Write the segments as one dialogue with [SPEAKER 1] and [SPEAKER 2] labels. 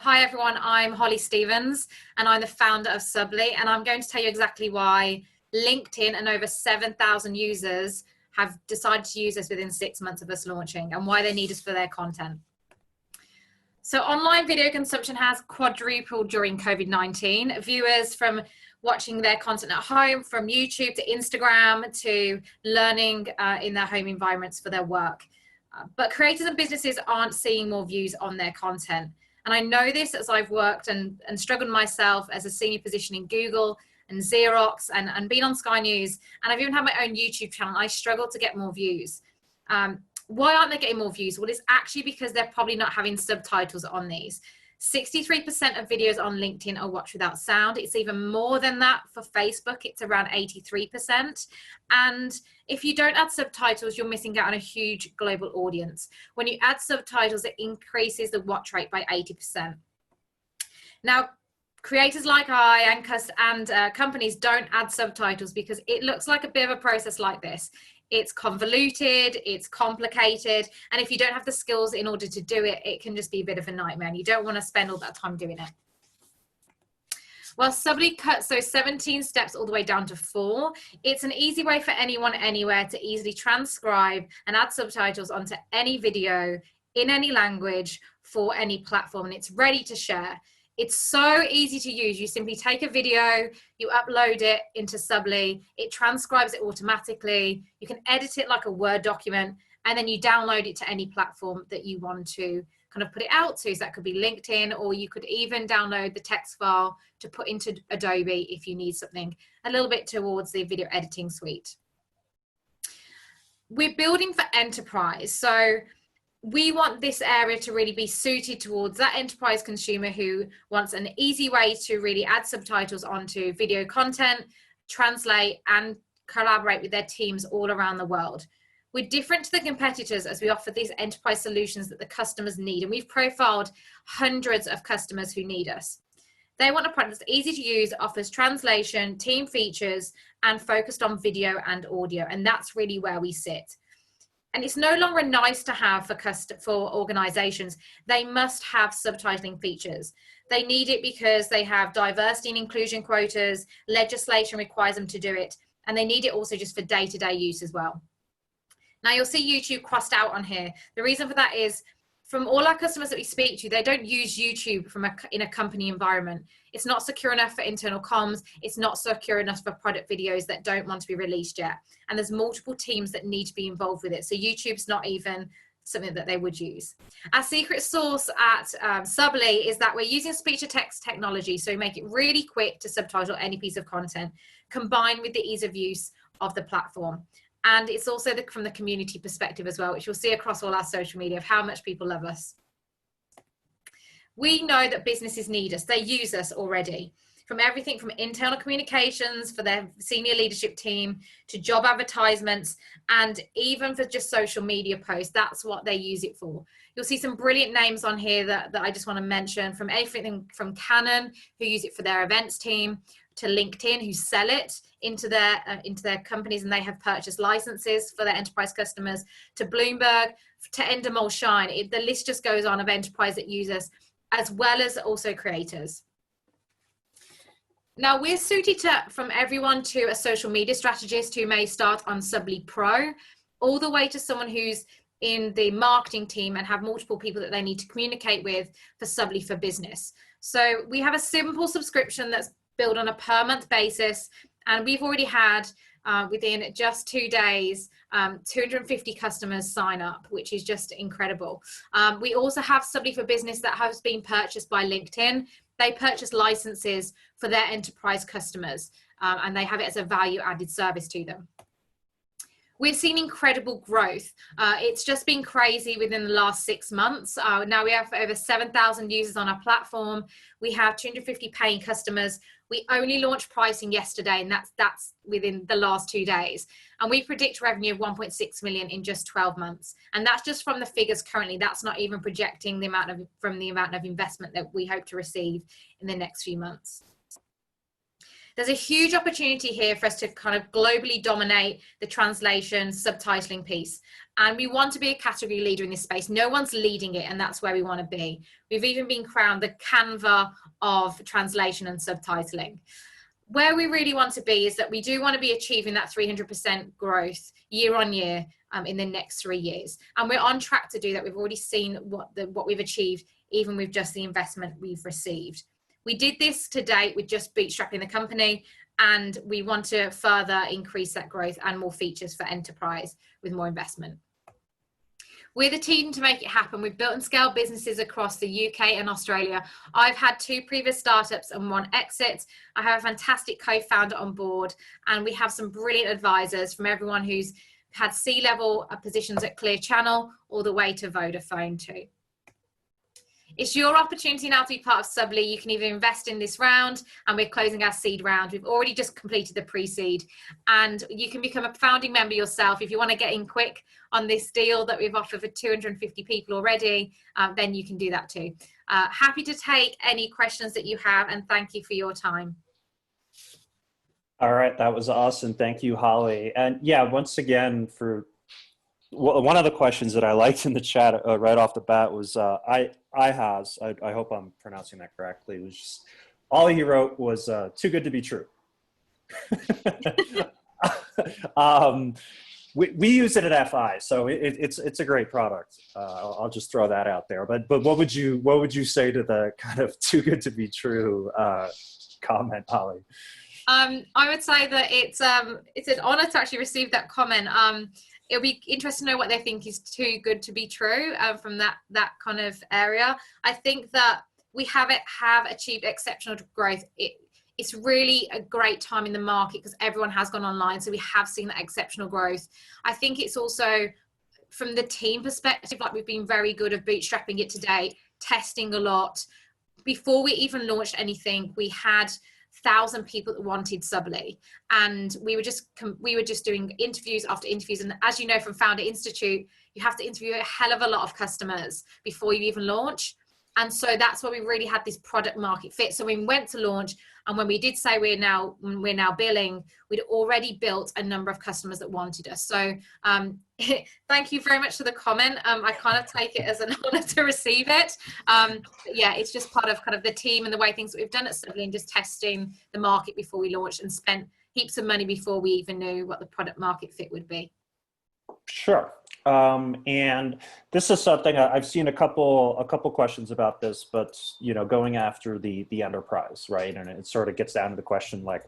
[SPEAKER 1] Hi everyone, I'm Holly Stevens and I'm the founder of Subtly, and I'm going to tell you exactly why LinkedIn and over 7,000 users have decided to use us within 6 months of us launching and why they need us for their content. So online video consumption has quadrupled during COVID-19. Viewers from watching their content at home, from YouTube to Instagram to learning in their home environments for their work. But creators and businesses aren't seeing more views on their content. And I know this as I've worked and struggled myself as a senior position in Google and Xerox and been on Sky News. And I've even had my own YouTube channel. I struggle to get more views. Why aren't they getting more views? Well, it's actually because they're probably not having subtitles on these. 63% of videos on LinkedIn are watched without sound. It's even more than that for Facebook. It's around 83%. And if you don't add subtitles, you're missing out on a huge global audience. When you add subtitles, it increases the watch rate by 80%. Now, creators like I and companies don't add subtitles because it looks like a bit of a process like this. It's convoluted, it's complicated, and if you don't have the skills in order to do it, it can just be a bit of a nightmare, and you don't want to spend all that time doing it. Well, Subtly cuts those 17 steps all the way down to 4. It's an easy way for anyone, anywhere to easily transcribe and add subtitles onto any video in any language for any platform, and it's ready to share. It's so easy to use. You simply take a video, you upload it into Subtly, it transcribes it automatically, you can edit it like a Word document, and then you download it to any platform that you want to kind of put it out to. So that could be LinkedIn, or you could even download the text file to put into Adobe if you need something a little bit towards the video editing suite. We're building for enterprise. So we want this area to really be suited towards that enterprise consumer who wants an easy way to really add subtitles onto video content, translate and collaborate with their teams all around the world. We're different to the competitors as we offer these enterprise solutions that the customers need, and we've profiled hundreds of customers who need us. They want a product that's easy to use, offers translation, team features, and focused on video and audio, and that's really where we sit. And it's no longer a nice to have for organizations. They must have subtitling features. They need it because they have diversity and inclusion quotas, legislation requires them to do it, and they need it also just for day-to-day use as well. Now you'll see YouTube crossed out on here. The reason for that is from all our customers that we speak to, they don't use YouTube in a company environment. It's not secure enough for internal comms. It's not secure enough for product videos that don't want to be released yet. And there's multiple teams that need to be involved with it. So YouTube's not even something that they would use. Our secret sauce at Subtly is that we're using speech-to-text technology. So we make it really quick to subtitle any piece of content, combined with the ease of use of the platform. And it's also from the community perspective as well, which you'll see across all our social media of how much people love us. We know that businesses need us. They use us already. From everything from internal communications for their senior leadership team to job advertisements and even for just social media posts. That's what they use it for. You'll see some brilliant names on here that I just want to mention, from everything from Canon, who use it for their events team, to LinkedIn, who sell it into their companies and they have purchased licenses for their enterprise customers, to Bloomberg, to Endemol Shine. The list just goes on of enterprise that use us, as well as also creators. Now we're suited from everyone to a social media strategist who may start on Subtly Pro, all the way to someone who's in the marketing team and have multiple people that they need to communicate with for Subtly for Business. So we have a simple subscription that's built on a per month basis, and we've already had within just 2 days 250 customers sign up, which is just incredible. We also have Subtly for Business that has been purchased by LinkedIn. They purchase licenses for their enterprise customers and they have it as a value added service to them. We've seen incredible growth. It's just been crazy within the last 6 months. Now we have over 7,000 users on our platform. We have 250 paying customers. We only launched pricing yesterday, and that's within the last 2 days. And we predict revenue of 1.6 million in just 12 months. And that's just from the figures currently. That's not even projecting the amount of investment that we hope to receive in the next few months. There's a huge opportunity here for us to kind of globally dominate the translation, subtitling piece. And we want to be a category leader in this space. No one's leading it, and that's where we want to be. We've even been crowned the Canva of translation and subtitling. Where we really want to be is that we do want to be achieving that 300% growth year on year in the next 3 years. And we're on track to do that. We've already seen what we've achieved, even with just the investment we've received. We did this to date with just bootstrapping the company, and we want to further increase that growth and more features for enterprise with more investment. We're the team to make it happen. We've built and scaled businesses across the UK and Australia. I've had 2 previous startups and 1 exit. I have a fantastic co-founder on board, and we have some brilliant advisors from everyone who's had C-level positions at Clear Channel all the way to Vodafone too. It's your opportunity now to be part of Subly. You can either invest in this round, and we're closing our seed round. We've already just completed the pre-seed, and you can become a founding member yourself. If you want to get in quick on this deal that we've offered for 250 people already, then you can do that too. Happy to take any questions that you have, and thank you for your time.
[SPEAKER 2] All right, that was awesome. Thank you, Holly. And yeah, once again, for one of the questions that I liked in the chat right off the bat was I hope I'm pronouncing that correctly. It was just, all he wrote was too good to be true. We use it at FI, so it's a great product. I'll just throw that out there. But what would you say to the kind of too good to be true comment, Holly?
[SPEAKER 1] I would say that it's an honor to actually receive that comment. It'll be interesting to know what they think is too good to be true from that kind of area. I think that we have achieved exceptional growth. It's really a great time in the market because everyone has gone online, so we have seen that exceptional growth. I think it's also from the team perspective, like we've been very good at bootstrapping it to date, testing a lot. Before we even launched anything, we had 1,000 people that wanted Subly, and we were just doing interviews after interviews. And as you know from Founder Institute, you have to interview a hell of a lot of customers before you even launch. And so that's where we really had this product market fit. So we went to launch, and when we did say we're now billing, we'd already built a number of customers that wanted us. So thank you very much for the comment. I kind of take it as an honor to receive it. But yeah, it's just part of kind of the team and the way things that we've done at Subly, and just testing the market before we launched, and spent heaps of money before we even knew what the product market fit would be.
[SPEAKER 2] Sure. And this is something I've seen a couple questions about this, but going after the enterprise, right? And it sort of gets down to the question like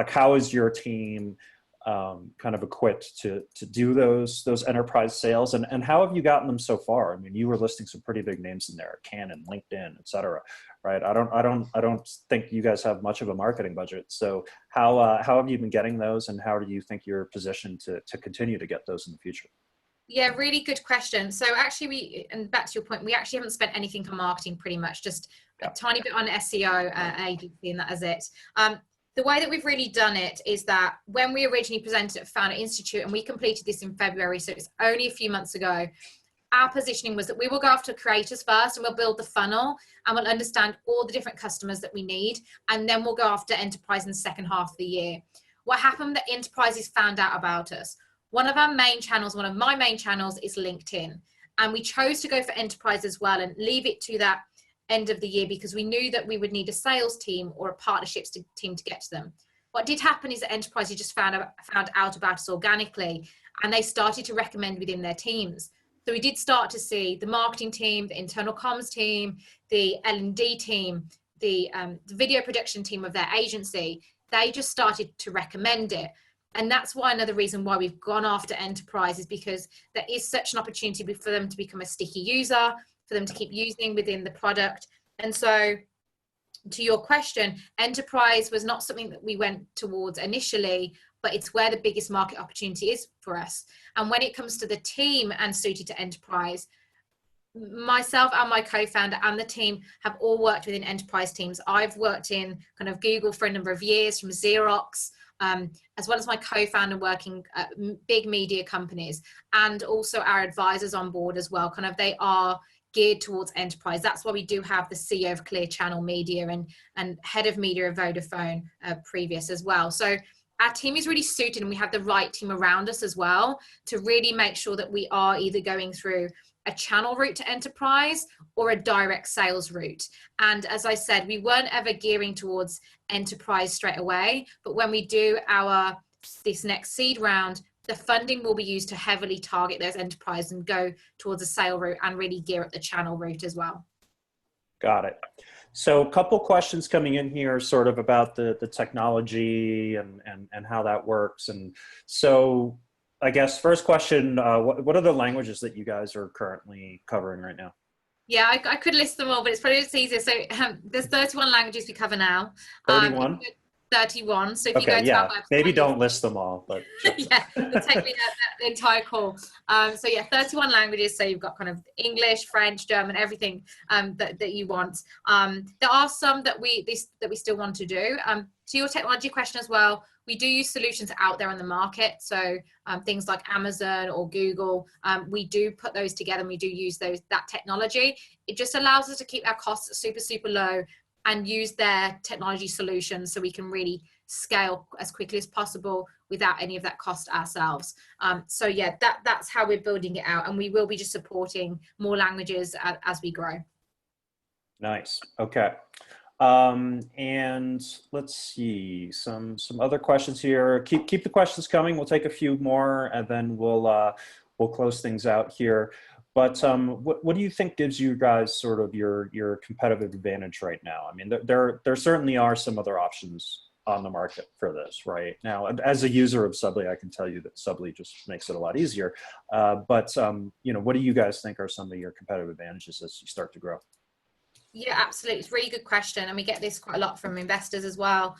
[SPEAKER 2] how is your team kind of equipped to do those enterprise sales, and how have you gotten them so far? I mean, you were listing some pretty big names in there, Canon, LinkedIn, et cetera, right? I don't think you guys have much of a marketing budget. So how have you been getting those, and how do you think you're positioned to continue to get those in the future?
[SPEAKER 1] Yeah, really good question. So actually and back to your point, we actually haven't spent anything on marketing, pretty much just a tiny bit on SEO agency, and that is it. The way that we've really done it is that when we originally presented at Founder Institute, and we completed this in February, so it's only a few months ago, our positioning was that we will go after creators first, and we'll build the funnel, and we'll understand all the different customers that we need, and then we'll go after enterprise in the second half of the year. What happened, that enterprises found out about us. One of my main channels is LinkedIn, and we chose to go for enterprise as well and leave it to that end of the year because we knew that we would need a sales team or a partnerships team to get to them. What did happen is that enterprises just found out about us organically, and they started to recommend within their teams. So we did start to see the marketing team, the internal comms team, the L&D team, the video production team of their agency, they just started to recommend it. And that's why another reason why we've gone after enterprise is because there is such an opportunity for them to become a sticky user, for them to keep using within the product. And so to your question, enterprise was not something that we went towards initially, but it's where the biggest market opportunity is for us. And when it comes to the team and suited to enterprise, myself and my co-founder and the team have all worked within enterprise teams. I've worked in kind of Google for a number of years, from Xerox. as well as my co-founder working at big media companies, and also our advisors on board as well. Kind of, they are geared towards enterprise. That's why we do have the CEO of Clear Channel Media and head of media of Vodafone previous as well. So our team is really suited, and we have the right team around us as well to really make sure that we are either going through a channel route to enterprise or a direct sales route. And as I said, we weren't ever gearing towards enterprise straight away, but when we do this next seed round, the funding will be used to heavily target those enterprise and go towards a sale route and really gear up the channel route as well.
[SPEAKER 2] Got it. So a couple questions coming in here sort of about the technology and how that works. And so I guess first question, what are the languages that you guys are currently covering right now?
[SPEAKER 1] Yeah, I could list them all, but it's probably just easier. So there's 31 languages we cover now.
[SPEAKER 2] 31?
[SPEAKER 1] 31. So if you
[SPEAKER 2] Okay,
[SPEAKER 1] go to
[SPEAKER 2] yeah,
[SPEAKER 1] our website,
[SPEAKER 2] maybe don't list them all, but
[SPEAKER 1] yeah, it'll take me the entire call. So yeah, 31 languages. So you've got kind of English, French, German, everything that you want. There are some that we still want to do. To your technology question as well, we do use solutions out there on the market. So things like Amazon or Google, we do put those together, and we do use that technology. It just allows us to keep our costs super, super low and use their technology solutions so we can really scale as quickly as possible without any of that cost ourselves. So yeah, that's how we're building it out, and we will be just supporting more languages as we grow.
[SPEAKER 2] Nice. Okay. And let's see some other questions here. Keep the questions coming. We'll take a few more, and then we'll close things out here. But what do you think gives you guys sort of your competitive advantage right now? I mean, there certainly are some other options on the market for this right now. As a user of Subly, I can tell you that Subly just makes it a lot easier. But you know, what do you guys think are some of your competitive advantages as you start to grow?
[SPEAKER 1] Yeah, absolutely. It's a really good question. And we get this quite a lot from investors as well.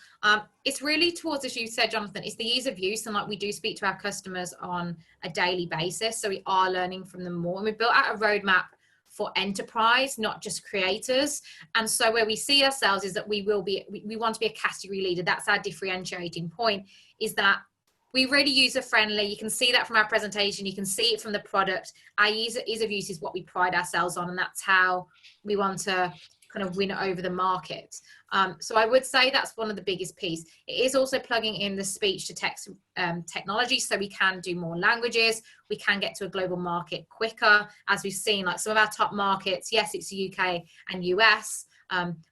[SPEAKER 1] It's really towards, as you said, Jonathan, it's the ease of use. And like, we do speak to our customers on a daily basis. So we are learning from them more. And we built out a roadmap for enterprise, not just creators. And so where we see ourselves is that we want to be a category leader. That's our differentiating point, is that we really user friendly. You can see that from our presentation. You can see it from the product. Our ease of use is what we pride ourselves on, and that's how we want to kind of win over the market. So I would say that's one of the biggest piece. It is also plugging in the speech to text technology, so we can do more languages. We can get to a global market quicker, as we've seen, like some of our top markets. Yes, it's the UK and US,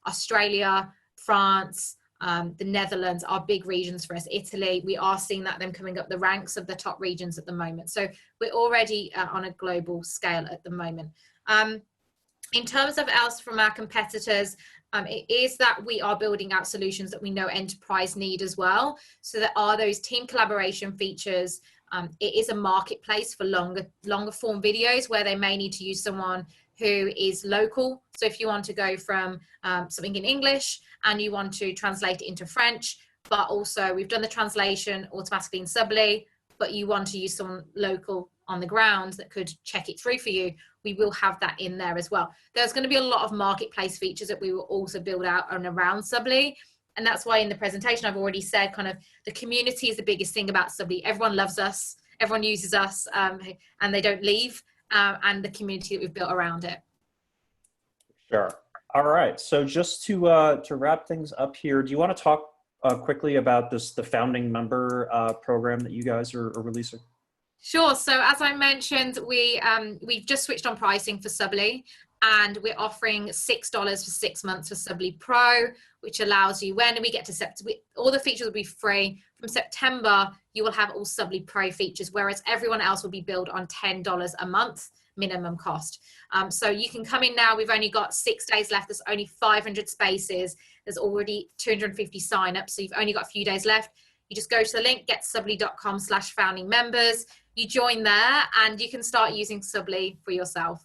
[SPEAKER 1] Australia, France, the Netherlands are big regions for us. Italy, we are seeing them coming up the ranks of the top regions at the moment. So we're already on a global scale at the moment. In terms of else from our competitors, it is that we are building out solutions that we know enterprise need as well. So there are those team collaboration features. It is a marketplace for longer form videos where they may need to use someone who is local. So if you want to go from something in English and you want to translate it into French, but also we've done the translation automatically in Subly, but you want to use someone local on the ground that could check it through for you, we will have that in there as well. There's going to be a lot of marketplace features that we will also build out and around Subly. And that's why in the presentation, I've already said kind of the community is the biggest thing about Subly. Everyone loves us, everyone uses us, and they don't leave, and the community that we've built around it.
[SPEAKER 2] Sure. All right. So just to wrap things up here, do you want to talk quickly about the founding member program that you guys are releasing?
[SPEAKER 1] Sure. So as I mentioned, we've just switched on pricing for Subly, and we're offering $6 for 6 months for Subly Pro, which allows you, when we get to September, all the features will be free. From September, you will have all Subly Pro features, whereas everyone else will be billed on $10 a month minimum cost. So you can come in now. We've only got 6 days left. There's only 500 spaces. There's already 250 signups. So you've only got a few days left. You just go to the link, getsubly.com/founding members. You join there and you can start using Subly for yourself.